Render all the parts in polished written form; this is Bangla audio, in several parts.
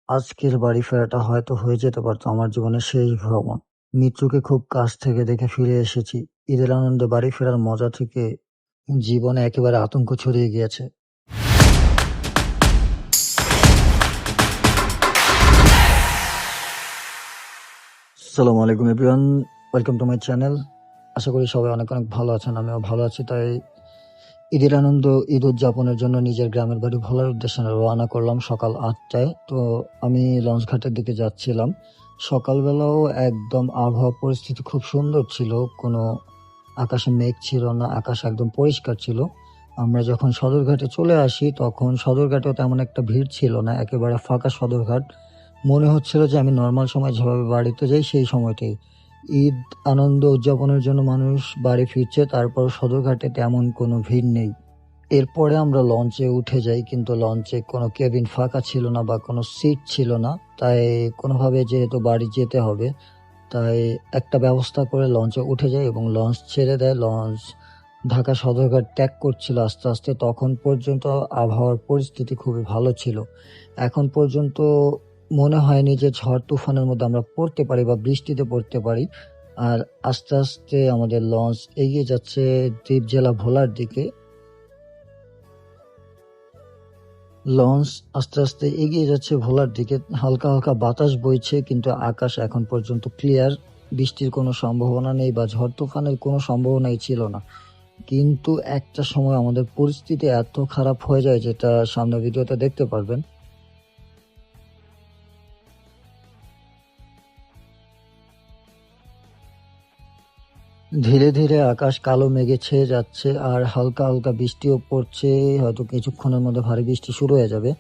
আজকের বাড়ি ফেরাটা হয়তো হয়ে যেতে পারতো আমার জীবনের শেষ ভ্রমণ। মৃত্যুকে খুব কাছ থেকে দেখে ফিরে এসেছি। ঈদের আনন্দে বাড়ি ফেরার মজা থেকে জীবনে একেবারে আতঙ্ক ছড়িয়ে গিয়েছে। আসসালামু আলাইকুম everyone, welcome to my channel. আশা করি সবাই অনেক অনেক ভালো আছেন, আমিও ভালো আছি। তাই ঈদের আনন্দ, ঈদ উদযাপনের জন্য নিজের গ্রামের বাড়ি ভোলার উদ্দেশ্যে রওনা করলাম সকাল ৮টায়। তো আমি লঞ্চ ঘাটের দিকে যাচ্ছিলাম। সকালবেলাও একদম আবহাওয়া পরিস্থিতি খুব সুন্দর ছিল, কোনো আকাশে মেঘ ছিল না, আকাশ একদম পরিষ্কার ছিল। আমরা যখন সদরঘাটে চলে আসি তখন সদরঘাটেও তেমন একটা ভিড় ছিল না, একেবারে ফাঁকা সদরঘাট। মনে হচ্ছিল যে আমি নর্মাল সময় যেভাবে বাড়িতে যাই সেই সময়টাই। ঈদ আনন্দ উদযাপনের জন্য মানুষ বাড়ি ফিরছে, তারপর সদরঘাটে তেমন কোনো ভিড় নেই। এরপরে আমরা লঞ্চে উঠে যাই, কিন্তু লঞ্চে কোনো কেবিন ফাঁকা ছিল না বা কোনো সিট ছিল না। তাই কোনোভাবে যেহেতু বাড়ি যেতে হবে, তাই একটা ব্যবস্থা করে লঞ্চে উঠে যাই এবং লঞ্চ ছেড়ে দেয়। লঞ্চ ঢাকা সদরঘাট ত্যাগ করছিল আস্তে আস্তে। তখন পর্যন্ত আবহাওয়ার পরিস্থিতি খুবই ভালো ছিল। এখন পর্যন্ত মনে হয়নি যে ঝড় তুফানের মধ্যে আমরা পড়তে পারি বা বৃষ্টিতে পড়তে পারি। আর আস্তে আস্তে আমাদের লঞ্চ এগিয়ে যাচ্ছে দ্বীপ জেলা ভোলার দিকে। লঞ্চ আস্তে আস্তে এগিয়ে যাচ্ছে ভোলার দিকে। হালকা হালকা বাতাস বইছে, কিন্তু আকাশ এখন পর্যন্ত ক্লিয়ার। বৃষ্টির কোনো সম্ভাবনা নেই বা ঝড় তুফানের কোনো সম্ভাবনাই ছিল না। কিন্তু একটা সময় আমাদের পরিস্থিতি এত খারাপ হয়ে যায়, যেটা সামনের ভিডিওতে দেখতে পারবেন। ধীরে ধীরে আকাশ কালো মেঘে ছেয়ে যাচ্ছে আর হালকা হালকা বৃষ্টিও পড়ছে। হয়তো কিছুক্ষণের মধ্যে ভারী বৃষ্টি শুরু হয়ে যাবে।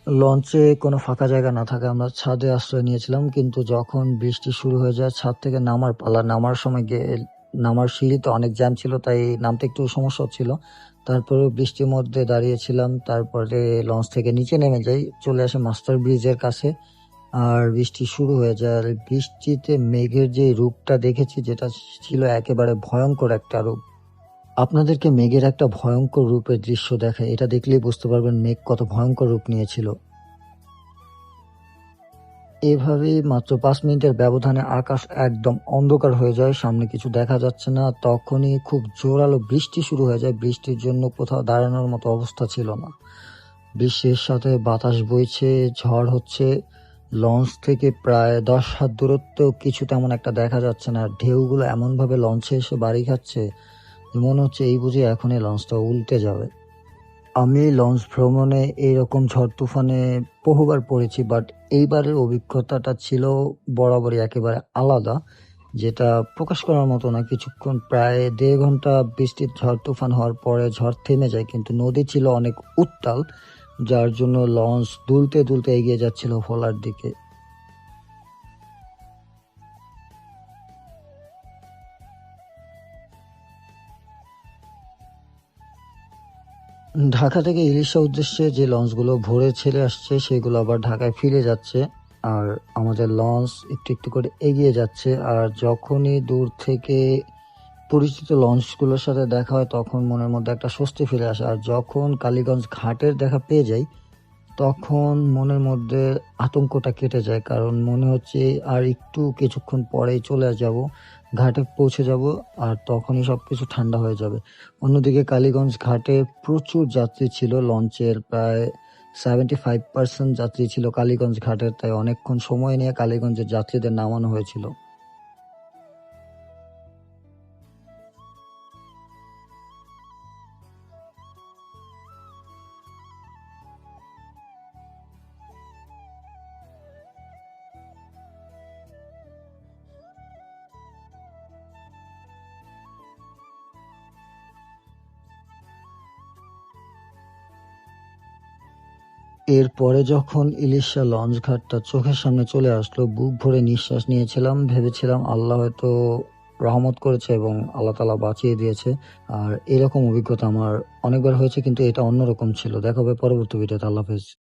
লঞ্চে কোনো ফাঁকা জায়গা না থাকে আমরা ছাদে আশ্রয় নিয়েছিলাম, কিন্তু যখন বৃষ্টি শুরু হয়ে যায় ছাদ থেকে নামার পালা। নামার সময় নামার সিঁড়িতে অনেক জ্যাম ছিল, তাই নামতে একটু সমস্যা হচ্ছিল। তারপরে বৃষ্টির মধ্যে দাঁড়িয়েছিলাম, তারপরে লঞ্চ থেকে নিচে নেমে যাই, চলে আসে মাস্টার ব্রিজের কাছে। আর বৃষ্টি শুরু হয়ে যায়। আর বৃষ্টিতে মেঘের যে রূপটা দেখেছি, যেটা ছিল একেবারে ভয়ঙ্কর একটা রূপ। আপনাদেরকে মেঘের একটা ভয়ঙ্কর রূপের দৃশ্য দেখায়, এটা দেখলেই বুঝতে পারবেন মেঘ কত ভয়ঙ্কর রূপ নিয়েছিল। এভাবেই মাত্র ৫ মিনিটের ব্যবধানে আকাশ একদম অন্ধকার হয়ে যায়, সামনে কিছু দেখা যাচ্ছে না। তখনই খুব জোরালো বৃষ্টি শুরু হয়ে যায়। বৃষ্টির জন্য কোথাও দাঁড়ানোর মতো অবস্থা ছিল না। বৃষ্টির সাথে বাতাস বইছে, ঝড় হচ্ছে। লঞ্চ থেকে প্রায় ১০ হাত দূরত্বেও কিছু তেমন একটা দেখা যাচ্ছে না। আর ঢেউগুলো এমনভাবে লঞ্চে এসে বাড়ি খাচ্ছে যে মনে হচ্ছে এই বুঝি এখন এই লঞ্চটা উল্টে যাবে। আমি লঞ্চ ভ্রমণে এইরকম ঝড় তুফানে বহুবার পড়েছি, বাট এইবারের অভিজ্ঞতাটা ছিল বরাবরই একেবারে আলাদা, যেটা প্রকাশ করার মতো না। কিছুক্ষণ প্রায় ১.৫ ঘন্টা বৃষ্টির ঝড় তুফান হওয়ার পরে ঝড় থেমে যায়, কিন্তু নদী ছিল অনেক উত্তাল, যার জন্য লঞ্চ দুলতে দুলতে এগিয়ে যাচ্ছিল ভোলার দিকে। ঢাকা থেকে ইলিশা উদ্দেশ্যে যে লঞ্চগুলো ভোরে ছেড়ে আসছে সেগুলো আবার ঢাকায় ফিরে যাচ্ছে। আর আমাদের লঞ্চ একটু একটু করে এগিয়ে যাচ্ছে। আর যখনই দূর থেকে পরিচিত লঞ্চগুলোর সাথে দেখা হয় তখন মনের মধ্যে একটা স্বস্তি ফিরে আসে। আর যখন কালীগঞ্জ ঘাটের দেখা পেয়ে যাই তখন মনের মধ্যে আতঙ্কটা কেটে যায়, কারণ মনে হচ্ছে আর একটু কিছুক্ষণ পরেই চলে যাব, ঘাটে পৌঁছে যাব। আর তখনই সবকিছু ঠান্ডা হয়ে যাবে। অন্যদিকে কালীগঞ্জ ঘাটে প্রচুর যাত্রী ছিল, লঞ্চের প্রায় 75% যাত্রী ছিল কালীগঞ্জ ঘাটের। তাই অনেকক্ষণ সময় নিয়ে কালীগঞ্জের যাত্রীদের নামানো হয়েছিল। এরপরে যখন ইলিশা লঞ্চ ঘাটটা চোখের সামনে চলে আসলো, বুক ভরে নিঃশ্বাস নিয়েছিলাম। ভেবেছিলাম আল্লাহ হয়তো রহমত করেছে এবং আল্লাহ তাআলা বাঁচিয়ে দিয়েছে। আর এরকম অভিজ্ঞতা আমার অনেকবার হয়েছে, কিন্তু এটা অন্যরকম ছিল। দেখা হবে পরবর্তী ভিডিওতে। আল্লাহ হাফেজ।